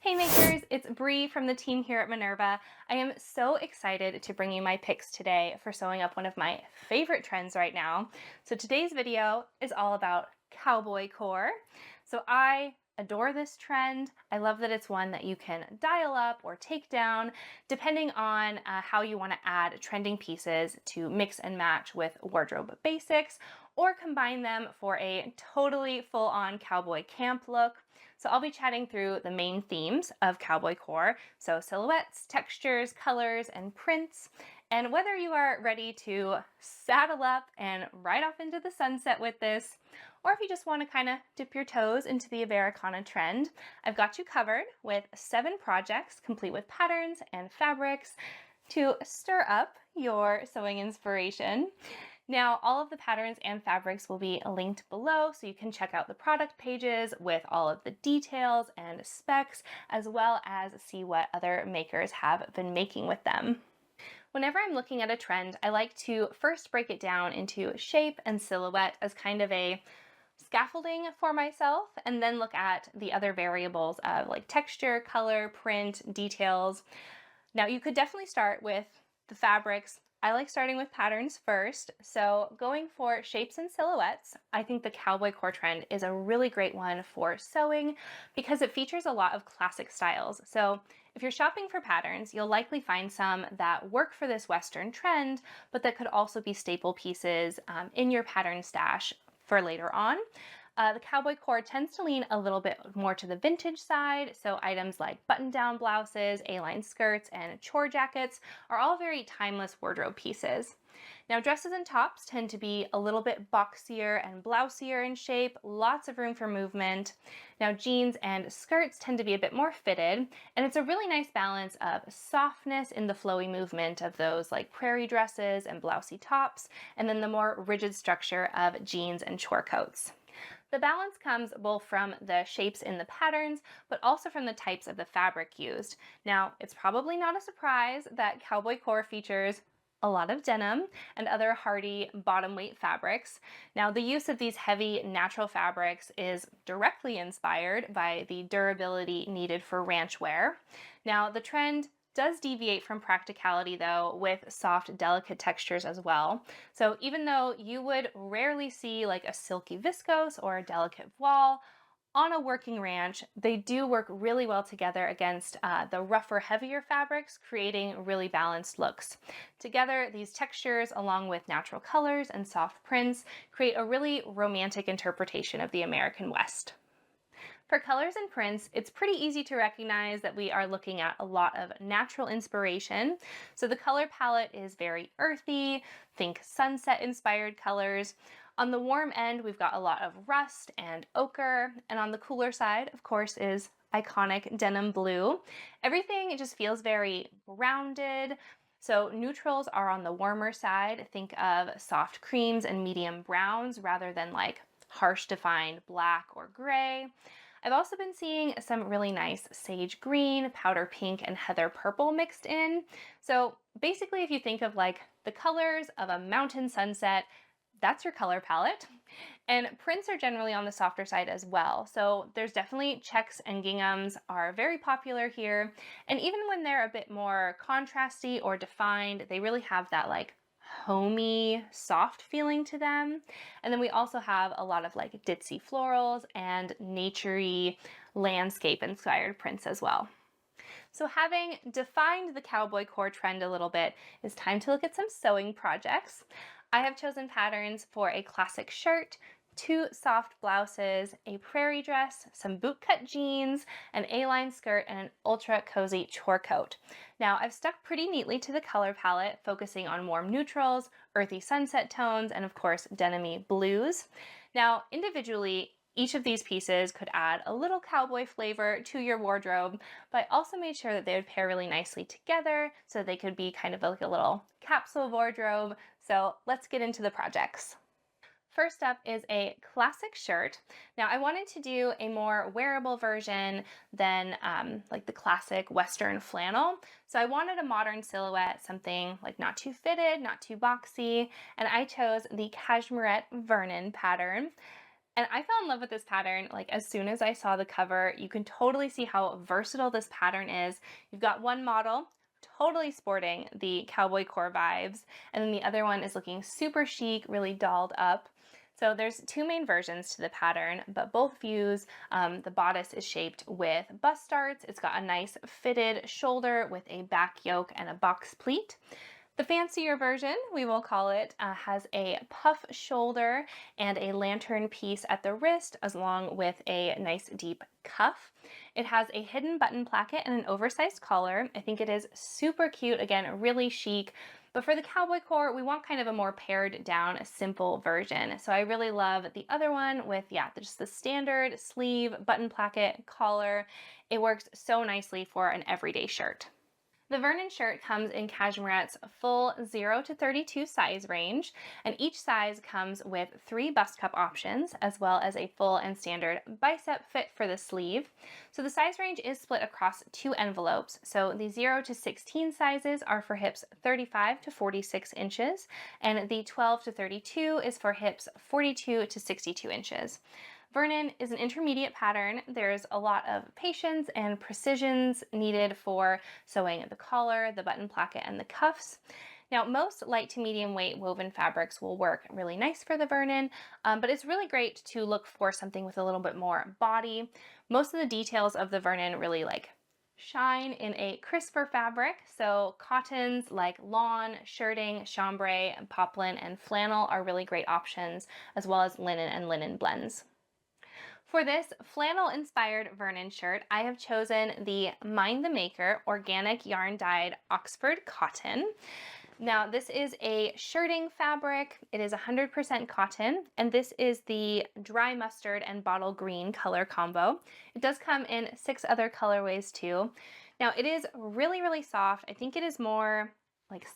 Hey makers, it's Bree from the team here at Minerva. I am so excited to bring you my picks today for sewing up one of my favorite trends right now. So today's video is all about Cowboy Core. So I adore this trend. I love that it's one that you can dial up or take down depending on how you want to add trending pieces to mix and match with wardrobe basics or combine them for a totally full-on cowboy camp look. So I'll be chatting through the main themes of Cowboy Core, so silhouettes, textures, colors, and prints, and whether you are ready to saddle up and ride off into the sunset with this, or if you just want to kind of dip your toes into the Americana trend, I've got you covered with 7 projects complete with patterns and fabrics to stir up your sewing inspiration. Now, all of the patterns and fabrics will be linked below, so you can check out the product pages with all of the details and specs, as well as see what other makers have been making with them. Whenever I'm looking at a trend, I like to first break it down into shape and silhouette as kind of a scaffolding for myself, and then look at the other variables of like texture, color, print, details. Now, you could definitely start with the fabrics. I like starting with patterns first, so going for shapes and silhouettes, I think the Cowboy Core trend is a really great one for sewing because it features a lot of classic styles. So if you're shopping for patterns, you'll likely find some that work for this Western trend, but that could also be staple pieces in your pattern stash for later on. The Cowboy Core tends to lean a little bit more to the vintage side, so items like button-down blouses, A-line skirts, and chore jackets are all very timeless wardrobe pieces. Now, dresses and tops tend to be a little bit boxier and blousier in shape, lots of room for movement. Now, jeans and skirts tend to be a bit more fitted, and it's a really nice balance of softness in the flowy movement of those like prairie dresses and blousy tops, and then the more rigid structure of jeans and chore coats. The balance comes both from the shapes in the patterns, but also from the types of the fabric used. Now, it's probably not a surprise that Cowboy Core features a lot of denim and other hardy bottom weight fabrics. Now, the use of these heavy natural fabrics is directly inspired by the durability needed for ranch wear. Now, the trend does deviate from practicality though with soft, delicate textures as well. So even though you would rarely see like a silky viscose or a delicate voile on a working ranch, they do work really well together against the rougher, heavier fabrics, creating really balanced looks. Together, these textures, along with natural colors and soft prints, create a really romantic interpretation of the American West. For colors and prints, it's pretty easy to recognize that we are looking at a lot of natural inspiration. So the color palette is very earthy, think sunset inspired colors. On the warm end, we've got a lot of rust and ochre, and on the cooler side, of course, is iconic denim blue. Everything just feels very rounded. So neutrals are on the warmer side. Think of soft creams and medium browns rather than like harsh defined black or gray. I've also been seeing some really nice sage green, powder pink, and heather purple mixed in. So basically, if you think of like the colors of a mountain sunset, that's your color palette. And prints are generally on the softer side as well. So there's definitely checks and ginghams are very popular here. And even when they're a bit more contrasty or defined, they really have that like homey, soft feeling to them. And then we also have a lot of like ditzy florals and naturey landscape inspired prints as well. So having defined the Cowboy Core trend a little bit, it's time to look at some sewing projects. I have chosen patterns for a classic shirt, 2 soft blouses, a prairie dress, some bootcut jeans, an A-line skirt, and an ultra cozy chore coat. Now, I've stuck pretty neatly to the color palette, focusing on warm neutrals, earthy sunset tones, and of course, denim-y blues. Now, individually, each of these pieces could add a little cowboy flavor to your wardrobe, but I also made sure that they would pair really nicely together so they could be kind of like a little capsule wardrobe. So let's get into the projects. First up is a classic shirt. Now I wanted to do a more wearable version than like the classic Western flannel. So I wanted a modern silhouette, something like not too fitted, not too boxy, and I chose the Cashmerette Vernon pattern. And I fell in love with this pattern like as soon as I saw the cover. You can totally see how versatile this pattern is. You've got one model totally sporting the Cowboy Core vibes, and then the other one is looking super chic, really dolled up. So there's two main versions to the pattern, but both views, the bodice is shaped with bust darts. It's got a nice fitted shoulder with a back yoke and a box pleat. The fancier version, we will call it, has a puff shoulder and a lantern piece at the wrist, along with a nice deep cuff. It has a hidden button placket and an oversized collar. I think it is super cute, again, really chic. But for the Cowboy Core, we want kind of a more pared down, simple version. So I really love the other one with, yeah, just the standard sleeve, button placket, collar. It works so nicely for an everyday shirt. The Vernon Shirt comes in Cashmerette's full 0 to 32 size range, and each size comes with 3 bust cup options, as well as a full and standard bicep fit for the sleeve. So the size range is split across 2 envelopes. So the 0 to 16 sizes are for hips 35 to 46 inches, and the 12 to 32 is for hips 42 to 62 inches. Vernon is an intermediate pattern. There's a lot of patience and precisions needed for sewing the collar, the button placket, and the cuffs. Now, most light to medium weight woven fabrics will work really nice for the Vernon, but it's really great to look for something with a little bit more body. Most of the details of the Vernon really shine in a crisper fabric, so cottons like lawn, shirting, chambray, poplin, and flannel are really great options, as well as linen and linen blends. For this flannel-inspired Vernon shirt, I have chosen the Mind the Maker organic yarn dyed Oxford cotton. Now, this is a shirting fabric. It is 100% cotton, and this is the dry mustard and bottle green color combo. It does come in 6 other colorways too. Now, it is really, really soft. I think it is more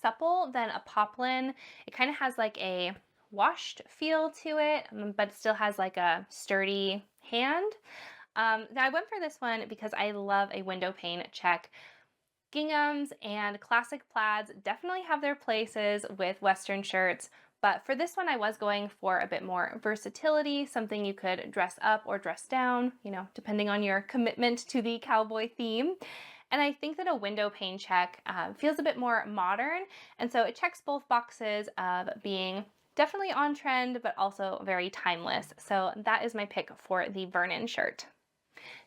supple than a poplin. It kind of has a washed feel to it, but it still has a sturdy hand. Now I went for this one because I love a window pane check. Ginghams and classic plaids definitely have their places with Western shirts, but for this one I was going for a bit more versatility, something you could dress up or dress down, depending on your commitment to the cowboy theme. And I think that a window pane check feels a bit more modern, and so it checks both boxes of being definitely on trend, but also very timeless. So that is my pick for the Vernon shirt.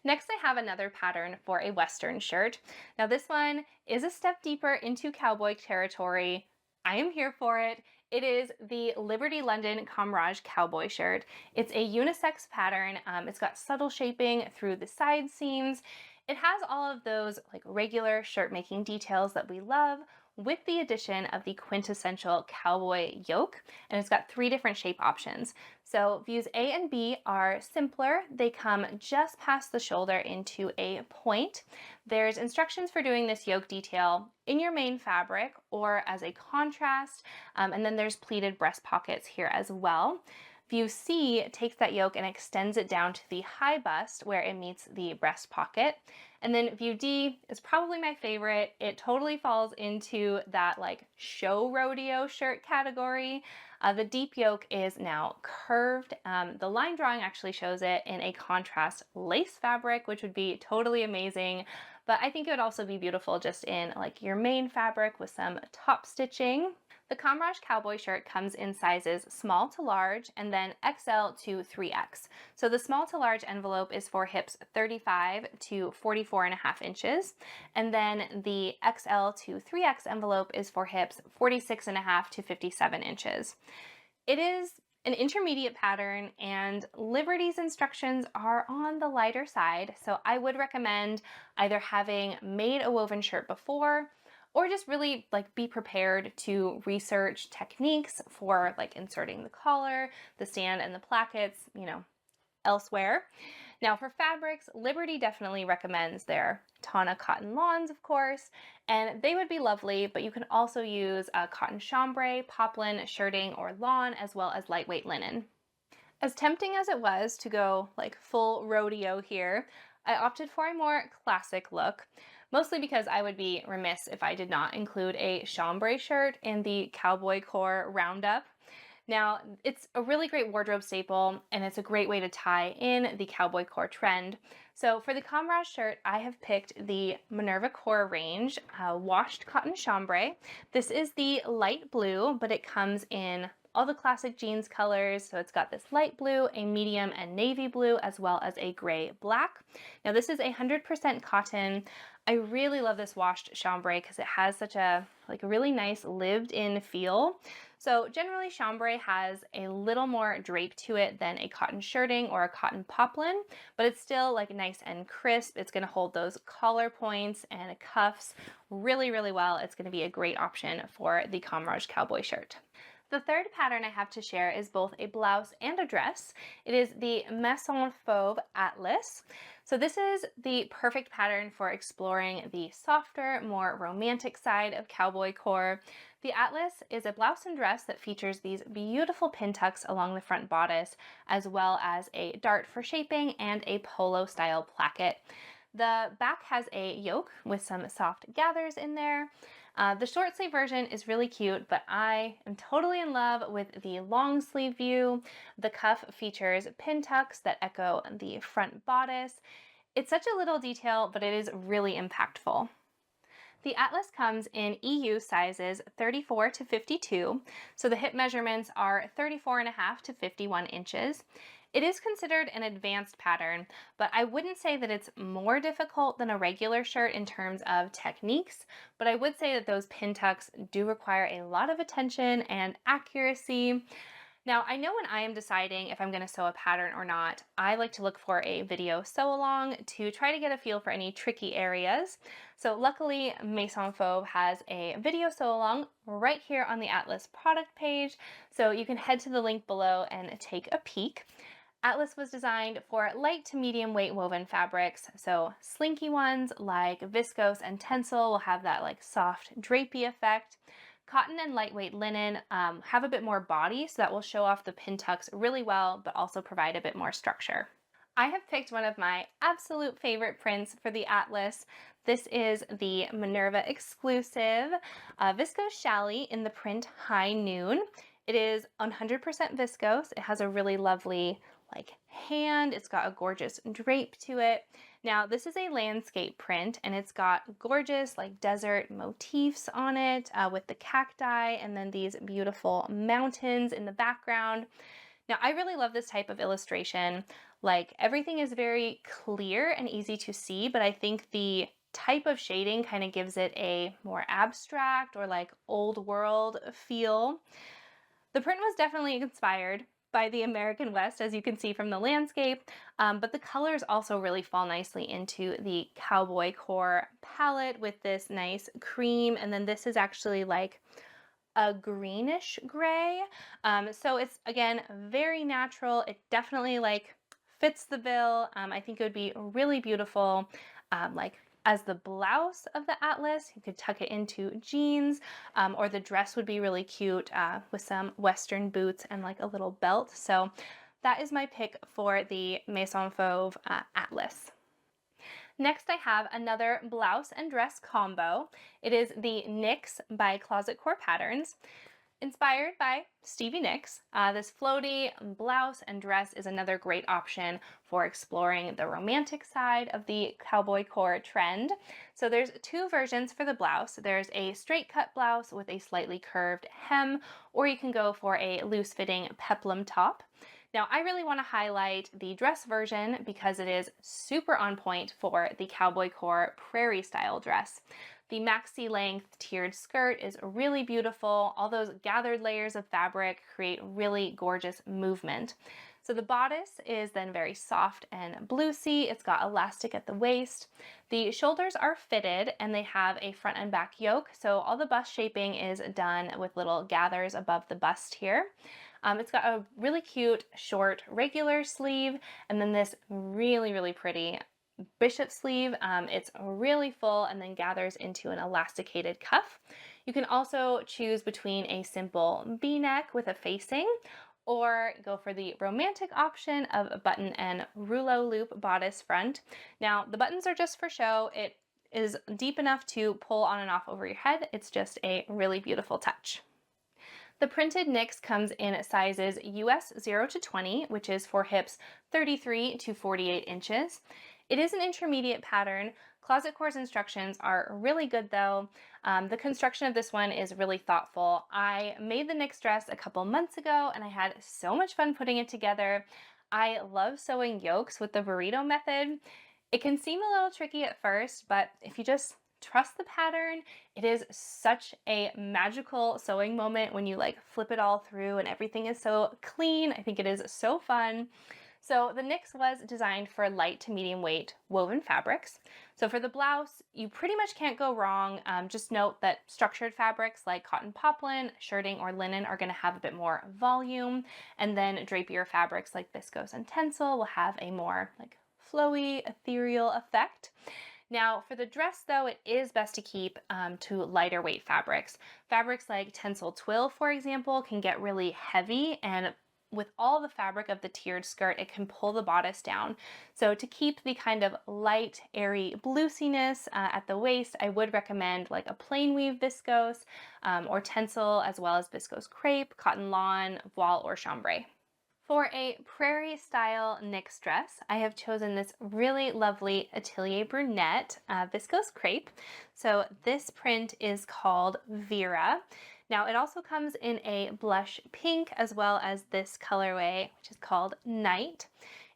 Next, I have another pattern for a Western shirt. Now this one is a step deeper into cowboy territory. I am here for it. It is the Liberty London Comrage cowboy shirt. It's a unisex pattern. It's got subtle shaping through the side seams. It has all of those regular shirt making details that we love, with the addition of the quintessential cowboy yoke, and it's got 3 different shape options. So views A and B are simpler. They come just past the shoulder into a point. There's instructions for doing this yoke detail in your main fabric or as a contrast, and then there's pleated breast pockets here as well. View C takes that yoke and extends it down to the high bust where it meets the breast pocket. And then view D is probably my favorite. It totally falls into that show rodeo shirt category. The deep yoke is now curved. The line drawing actually shows it in a contrast lace fabric, which would be totally amazing. But I think it would also be beautiful just in your main fabric with some top stitching. The Comrage cowboy shirt comes in sizes small to large and then XL to 3X. So the small to large envelope is for hips 35 to 44.5 inches. And then the XL to 3X envelope is for hips 46.5 to 57 inches. It is an intermediate pattern, and Liberty's instructions are on the lighter side. So I would recommend either having made a woven shirt before, or just really be prepared to research techniques for inserting the collar, the stand, and the plackets, elsewhere. Now for fabrics, Liberty definitely recommends their Tana cotton lawns, of course, and they would be lovely, but you can also use cotton chambray, poplin, shirting, or lawn, as well as lightweight linen. As tempting as it was to go full rodeo here, I opted for a more classic look, mostly because I would be remiss if I did not include a chambray shirt in the Cowboy Core roundup. Now, it's a really great wardrobe staple, and it's a great way to tie in the cowboy core trend. So for the comrade shirt, I have picked the Minerva core range, washed cotton chambray. This is the light blue, but it comes in all the classic jeans colors. So it's got this light blue, a medium and navy blue, as well as a gray black. Now this is 100% cotton. I really love this washed chambray because it has such a really nice lived in feel. So generally chambray has a little more drape to it than a cotton shirting or a cotton poplin, but it's still like nice and crisp. It's going to hold those collar points and cuffs really well. It's going to be a great option for the Comrade cowboy shirt. The third pattern I have to share is both a blouse and a dress. It is the Maison Fauve Atlas. So this is the perfect pattern for exploring the softer, more romantic side of cowboy core. The Atlas is a blouse and dress that features these beautiful pin tucks along the front bodice, as well as a dart for shaping and a polo style placket. The back has a yoke with some soft gathers in there. The short sleeve version is really cute, but I am totally in love with the long sleeve view. The cuff features pin tucks that echo the front bodice. It's such a little detail, but it is really impactful. The Atlas comes in EU sizes 34 to 52, so the hip measurements are 34.5 to 51 inches. It is considered an advanced pattern, but I wouldn't say that it's more difficult than a regular shirt in terms of techniques, but I would say that those pin tucks do require a lot of attention and accuracy. Now, I know when I am deciding if I'm going to sew a pattern or not, I like to look for a video sew along to try to get a feel for any tricky areas. So luckily, Maison Fauve has a video sew along right here on the Atlas product page, so you can head to the link below and take a peek. Atlas was designed for light to medium weight woven fabrics, so slinky ones like viscose and tencel will have that soft drapey effect. Cotton and lightweight linen have a bit more body, so that will show off the pin tucks really well, but also provide a bit more structure. I have picked one of my absolute favorite prints for the Atlas. This is the Minerva exclusive viscose challis in the print High Noon. It is 100% viscose. It has a really lovely hand. It's got a gorgeous drape to it. Now this is a landscape print and it's got gorgeous desert motifs on it with the cacti and then these beautiful mountains in the background. Now I really love this type of illustration. Everything is very clear and easy to see, but I think the type of shading kind of gives it a more abstract or old world feel. The print was definitely inspired by the American West, as you can see from the landscape, but the colors also really fall nicely into the cowboy core palette with this nice cream, and then this is actually a greenish gray. So it's, again, very natural. It definitely fits the bill. I think it would be really beautiful as the blouse of the Atlas. You could tuck it into jeans, or the dress would be really cute with some Western boots and a little belt. So that is my pick for the Maison Fauve Atlas. Next, I have another blouse and dress combo. It is the Nyx by Closet Core Patterns. Inspired by Stevie Nicks, this floaty blouse and dress is another great option for exploring the romantic side of the cowboy core trend. So there's two versions for the blouse. There's a straight cut blouse with a slightly curved hem, or you can go for a loose fitting peplum top. Now I really want to highlight the dress version because it is super on point for the cowboy core prairie style dress. The maxi length tiered skirt is really beautiful. All those gathered layers of fabric create really gorgeous movement. So the bodice is then very soft and bluesy. It's got elastic at the waist. The shoulders are fitted and they have a front and back yoke. So all the bust shaping is done with little gathers above the bust here. It's got a really cute short regular sleeve and then this really pretty bishop sleeve. It's really full and then gathers into an elasticated cuff. You can also choose between a simple V-neck with a facing or go for the romantic option of a button and rouleau loop bodice front. Now the buttons are just for show. It is deep enough to pull on and off over your head. It's just a really beautiful touch. The printed Nyx comes in sizes US 0 to 20, which is for hips 33 to 48 inches. It is an intermediate pattern. Closet Core's instructions are really good though. The construction of this one is really thoughtful. I made the Nyx dress a couple months ago and I had so much fun putting it together. I love sewing yokes with the burrito method. It can seem a little tricky at first, but if you just trust the pattern, it is such a magical sewing moment when you like flip it all through and everything is so clean. I think it is so fun. So the Nyx was designed for light to medium weight woven fabrics. So for the blouse, you pretty much can't go wrong. Just note that structured fabrics like cotton poplin, shirting, or linen are going to have a bit more volume. And then drapier fabrics like viscose and tencel will have a more like flowy, ethereal effect. Now for the dress though, it is best to keep to lighter weight fabrics. Fabrics like tencel twill, for example, can get really heavy, and with all the fabric of the tiered skirt, it can pull the bodice down. So to keep the kind of light, airy bluesiness at the waist, I would recommend like a plain weave viscose or tencel, as well as viscose crepe, cotton lawn, voile, or chambray. For a prairie style Nyx dress, I have chosen this really lovely Atelier Brunette viscose crepe. So this print is called Vera. Now it also comes in a blush pink as well as this colorway, which is called Night.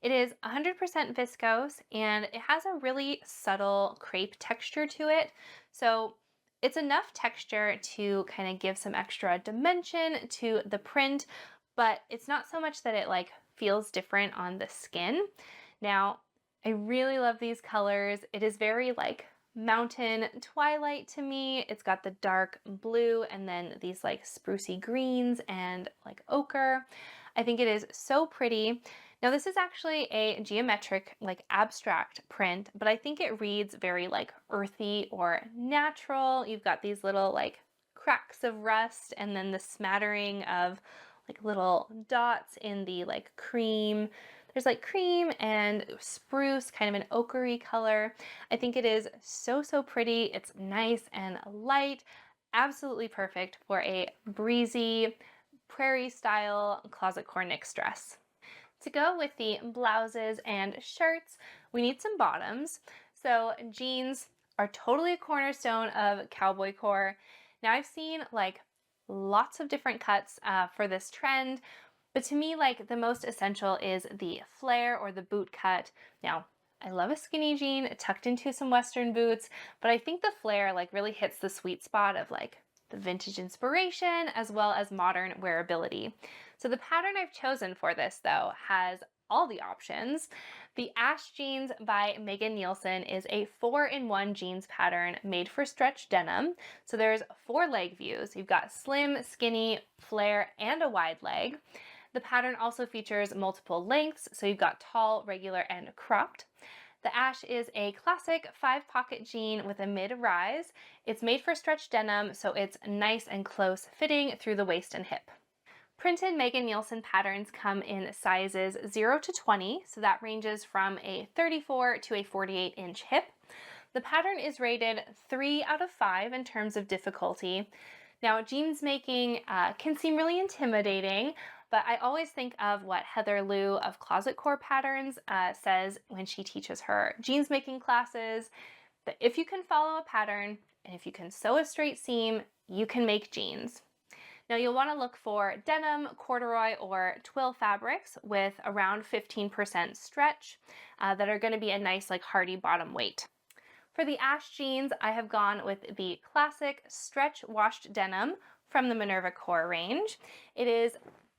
It is 100% viscose and it has a really subtle crepe texture to it. So it's enough texture to kind of give some extra dimension to the print, but it's not so much that it like feels different on the skin. Now, I really love these colors. It is very like mountain twilight to me. It's got the dark blue and then these like sprucey greens and like ochre. I think it is so pretty. Now this is actually a geometric like abstract print, but I think it reads very like earthy or natural. You've got these little like cracks of rust and then the smattering of like little dots in the like cream. There's like cream and spruce, kind of an ochre color. I think it is so, so pretty. It's nice and light. Absolutely perfect for a breezy prairie style Closet Core Nyx dress. To go with the blouses and shirts, we need some bottoms. So jeans are totally a cornerstone of Cowboy Core. Now I've seen like lots of different cuts for this trend, but to me, like the most essential is the flair or the boot cut. Now, I love a skinny jean tucked into some Western boots, but I think the flair like really hits the sweet spot of like the vintage inspiration as well as modern wearability. So the pattern I've chosen for this though has all the options. The Ash Jeans by Megan Nielsen is a 4-in-1 jeans pattern made for stretch denim. So there's 4 leg views. You've got slim, skinny, flare, and a wide leg. The pattern also features multiple lengths, so you've got tall, regular, and cropped. The Ash is a classic 5-pocket jean with a mid-rise. It's made for stretch denim, so it's nice and close fitting through the waist and hip. Printed Megan Nielsen patterns come in sizes 0 to 20, so that ranges from a 34 to a 48-inch hip. The pattern is rated 3 out of 5 in terms of difficulty. Now, jeans making can seem really intimidating, but I always think of what Heather Liu of Closet Core Patterns says when she teaches her jeans making classes, that if you can follow a pattern and if you can sew a straight seam, you can make jeans. Now you'll want to look for denim, corduroy, or twill fabrics with around 15% stretch that are going to be a nice like hardy bottom weight. For the Ash jeans, I have gone with the classic stretch washed denim from the Minerva Core range. It is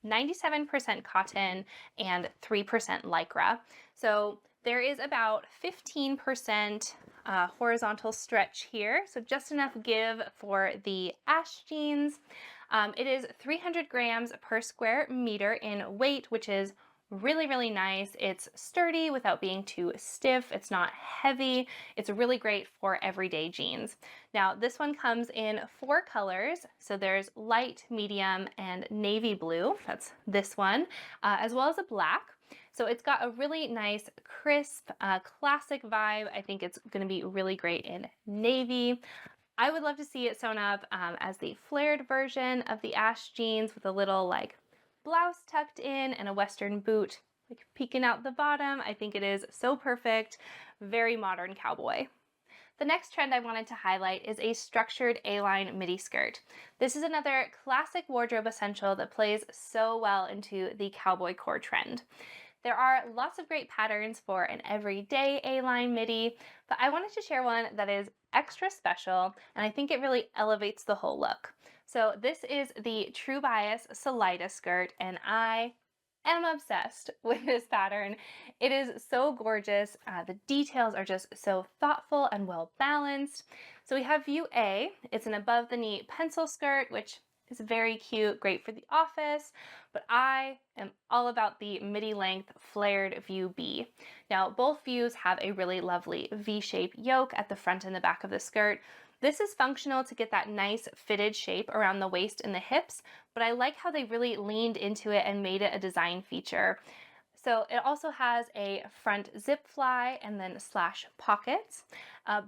97% cotton and 3% lycra. So there is about 15% horizontal stretch here, so just enough give for the Ash jeans. It is 300 grams per square meter in weight, which is really, really nice. It's sturdy without being too stiff. It's not heavy. It's really great for everyday jeans. Now, this one comes in 4 colors. So there's light, medium, and navy blue. That's this one, as well as a black. So it's got a really nice, crisp, classic vibe. I think it's going to be really great in navy. I would love to see it sewn up as the flared version of the Ash jeans with a little like blouse tucked in and a Western boot like peeking out the bottom. I think it is so perfect, very modern cowboy. The next trend I wanted to highlight is a structured A-line midi skirt. This is another classic wardrobe essential that plays so well into the cowboy core trend. There are lots of great patterns for an everyday A-line midi, but I wanted to share one that is extra special, and I think it really elevates the whole look. So this is the True Bias Salida skirt, and I am obsessed with this pattern. It is so gorgeous. The details are just so thoughtful and well balanced. So we have view A. It's an above the knee pencil skirt, which is very cute, great for the office, but I am all about the midi length flared view B. Now, both views have a really lovely V-shape yoke at the front and the back of the skirt. This is functional to get that nice fitted shape around the waist and the hips, but I like how they really leaned into it and made it a design feature. So it also has a front zip fly and then slash pockets.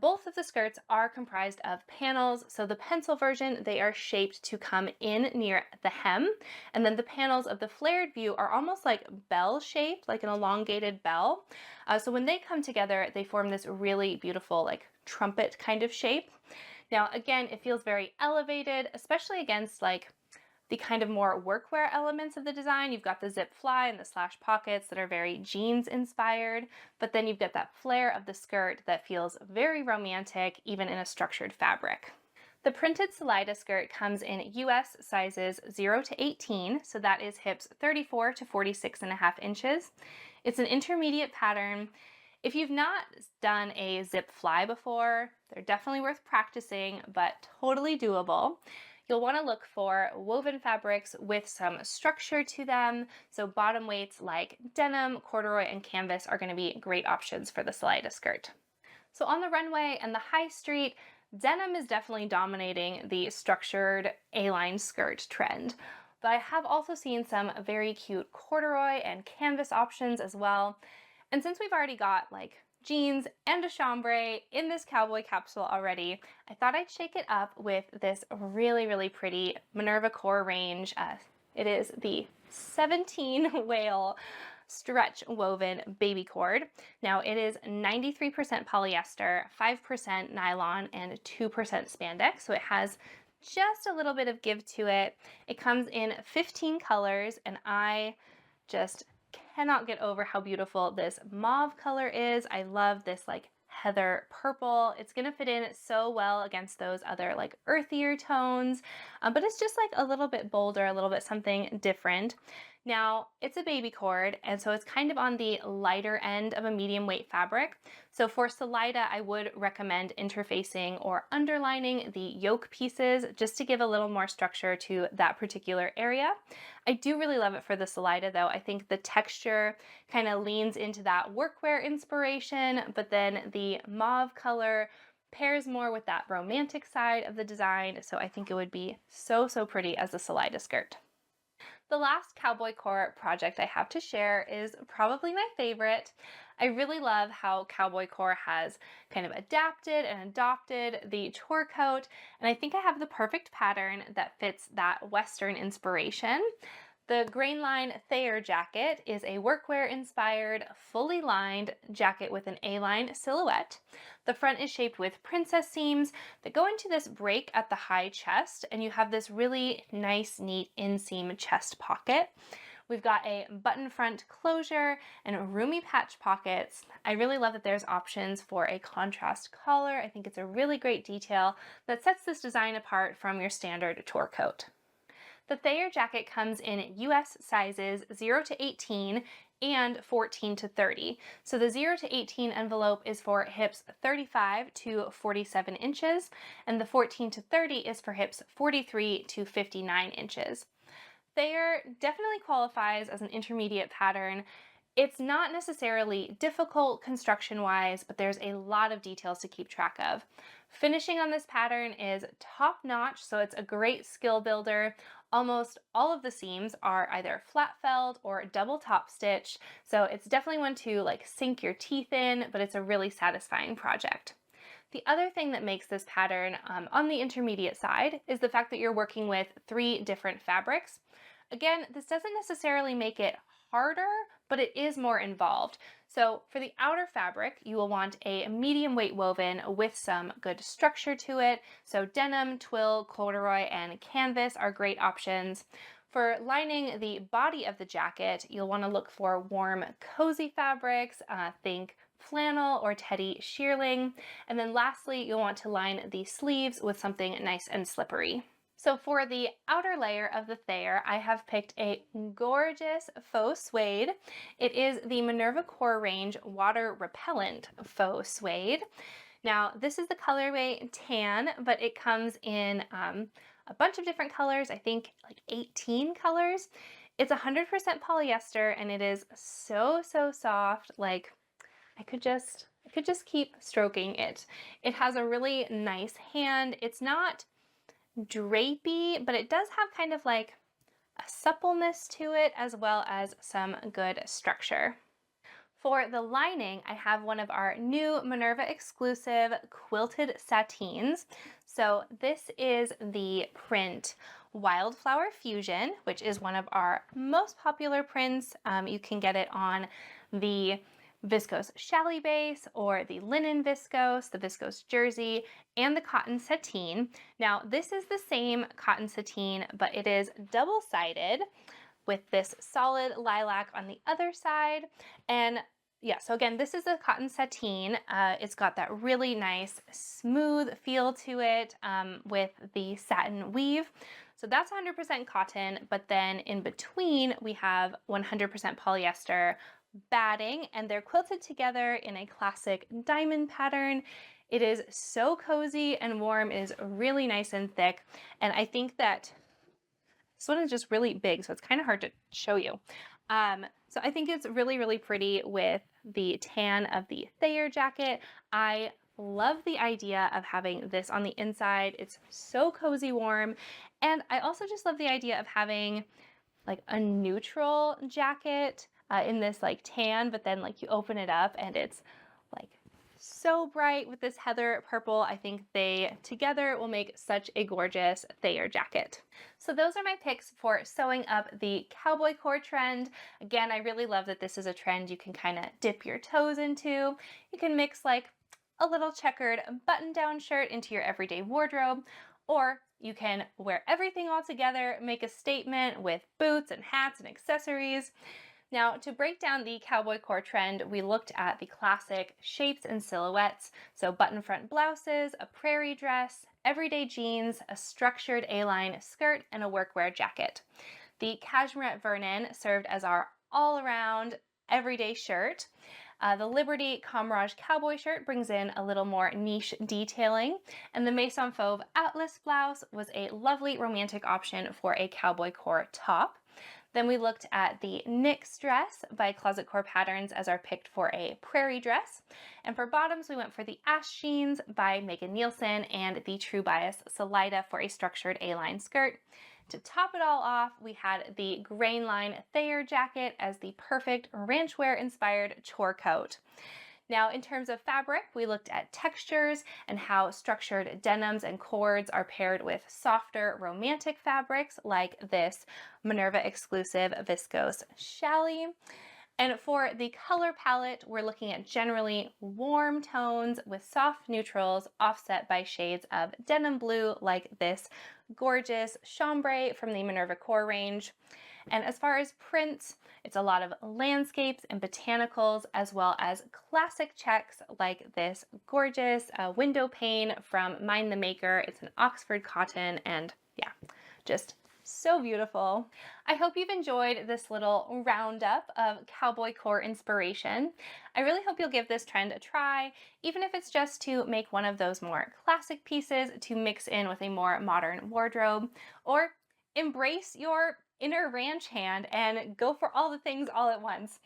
Both of the skirts are comprised of panels. So the pencil version, they are shaped to come in near the hem. And then the panels of the flared view are almost like bell shaped, like an elongated bell. So when they come together, they form this really beautiful like trumpet kind of shape. Now, again, it feels very elevated, especially against like the kind of more workwear elements of the design. You've got the zip fly and the slash pockets that are very jeans inspired, but then you've got that flare of the skirt that feels very romantic, even in a structured fabric. The printed Salida skirt comes in US sizes 0 to 18, so that is hips 34 to 46.5 inches. It's an intermediate pattern. If you've not done a zip fly before, they're definitely worth practicing, but totally doable. You'll want to look for woven fabrics with some structure to them. So bottom weights like denim, corduroy, and canvas are going to be great options for the Salida skirt. So on the runway and the high street, denim is definitely dominating the structured A-line skirt trend. But I have also seen some very cute corduroy and canvas options as well. And since we've already got like jeans and a chambray in this cowboy capsule already, I thought I'd shake it up with this really, really pretty Minerva core range. It is the 17 whale stretch woven baby cord. Now it is 93% polyester, 5% nylon, and 2% spandex. So it has just a little bit of give to it. It comes in 15 colors, and I just cannot get over how beautiful this mauve color is. I love this like heather purple. It's gonna fit in so well against those other like earthier tones, but it's just like a little bit bolder, a little bit something different. Now, it's a baby cord, and so it's kind of on the lighter end of a medium weight fabric. So for Salida, I would recommend interfacing or underlining the yoke pieces just to give a little more structure to that particular area. I do really love it for the Salida though. I think the texture kind of leans into that workwear inspiration, but then the mauve color pairs more with that romantic side of the design. So I think it would be so, so pretty as a Salida skirt. The last Cowboy Core project I have to share is probably my favorite. I really love how Cowboy Core has kind of adapted and adopted the tour coat, and I think I have the perfect pattern that fits that Western inspiration. The Grainline Thayer jacket is a workwear-inspired, fully lined jacket with an A-line silhouette. The front is shaped with princess seams that go into this break at the high chest, and you have this really nice, neat inseam chest pocket. We've got a button front closure and roomy patch pockets. I really love that there's options for a contrast collar. I think it's a really great detail that sets this design apart from your standard tour coat. The Thayer jacket comes in US sizes 0 to 18 and 14 to 30. So the 0 to 18 envelope is for hips 35 to 47 inches, and the 14 to 30 is for hips 43 to 59 inches. Thayer definitely qualifies as an intermediate pattern. It's not necessarily difficult construction-wise, but there's a lot of details to keep track of. Finishing on this pattern is top-notch, so it's a great skill builder. Almost all of the seams are either flat felled or double top stitch, so it's definitely one to like sink your teeth in, but it's a really satisfying project. The other thing that makes this pattern on the intermediate side is the fact that you're working with 3 different fabrics. Again, this doesn't necessarily make it harder, but it is more involved. So for the outer fabric, you will want a medium weight woven with some good structure to it. So denim, twill, corduroy, and canvas are great options. For lining the body of the jacket, you'll want to look for warm, cozy fabrics. Think flannel or teddy shearling. And then lastly, you'll want to line the sleeves with something nice and slippery. So for the outer layer of the thayer, I have picked a gorgeous faux suede. It is the Minerva Core range water repellent faux suede. Now, this is the colorway tan, but it comes in a bunch of different colors, I think like 18 colors. It's 100% polyester and it is so, so soft. Like I could just keep stroking it. It has a really nice hand. It's not drapey, but it does have kind of like a suppleness to it as well as some good structure. For the lining, I have one of our new Minerva exclusive quilted satines. So this is the print Wildflower Fusion, which is one of our most popular prints. You can get it on the viscose challis base or the linen viscose, the viscose jersey, and the cotton sateen. Now, this is the same cotton sateen, but it is double-sided with this solid lilac on the other side. And yeah, so again, this is a cotton sateen. It's got that really nice smooth feel to it with the satin weave. So that's 100% cotton, but then in between we have 100% polyester batting, and they're quilted together in a classic diamond pattern. It is so cozy and warm. It is really nice and thick, and I think that this one is just really big, so it's kind of hard to show you. So I think it's really, really pretty with the tan of the thayer jacket. I love the idea of having this on the inside. It's so cozy warm. And I also just love the idea of having like a neutral jacket in this like tan, but then like you open it up and it's like so bright with this heather purple. I think they together will make such a gorgeous thayer jacket. So those are my picks for sewing up the Cowboy Core trend. Again, I really love that this is a trend you can kind of dip your toes into. You can mix like a little checkered button-down shirt into your everyday wardrobe, or you can wear everything all together, make a statement with boots and hats and accessories. Now, to break down the Cowboy Core trend, we looked at the classic shapes and silhouettes, so button front blouses, a prairie dress, everyday jeans, a structured A-line skirt, and a workwear jacket. The cashmere Vernon served as our all-around everyday shirt. The Liberty Comrage Cowboy shirt brings in a little more niche detailing, and the Maison Fauve Atlas blouse was a lovely romantic option for a Cowboy Core top. Then we looked at the Nyx dress by Closet Core Patterns as our pick for a prairie dress. And for bottoms, we went for the Ash Jeans by Megan Nielsen and the True Bias Salida for a structured A-line skirt. To top it all off, we had the Grain Line Thayer jacket as the perfect ranch wear inspired chore coat. Now, in terms of fabric, we looked at textures and how structured denims and cords are paired with softer romantic fabrics like this Minerva exclusive viscose challis. And for the color palette, we're looking at generally warm tones with soft neutrals offset by shades of denim blue like this gorgeous chambray from the Minerva Core range. And as far as prints, it's a lot of landscapes and botanicals, as well as classic checks like this gorgeous window pane from Mind the Maker. It's an Oxford cotton, and yeah, just so beautiful. I hope you've enjoyed this little roundup of Cowboy Core inspiration. I really hope you'll give this trend a try, even if it's just to make one of those more classic pieces to mix in with a more modern wardrobe, or embrace your inner ranch hand and go for all the things all at once.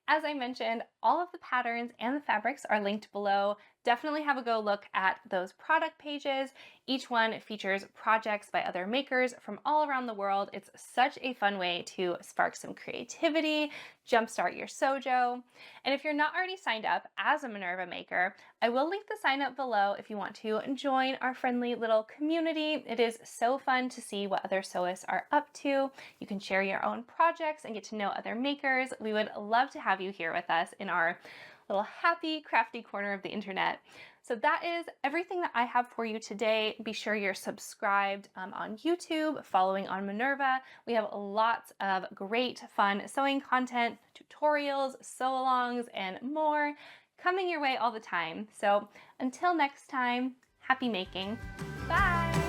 As I mentioned, all of the patterns and the fabrics are linked below. Definitely have a go look at those product pages. Each one features projects by other makers from all around the world. It's such a fun way to spark some creativity, jumpstart your sojo. And if you're not already signed up as a Minerva maker, I will link the sign up below if you want to join our friendly little community. It is so fun to see what other sewists are up to. You can share your own projects and get to know other makers. We would love to have you here with us in our little happy, crafty corner of the internet. So that is everything that I have for you today. Be sure you're subscribed on YouTube, following on Minerva. We have lots of great, fun sewing content, tutorials, sew-alongs, and more coming your way all the time. So until next time, happy making. Bye!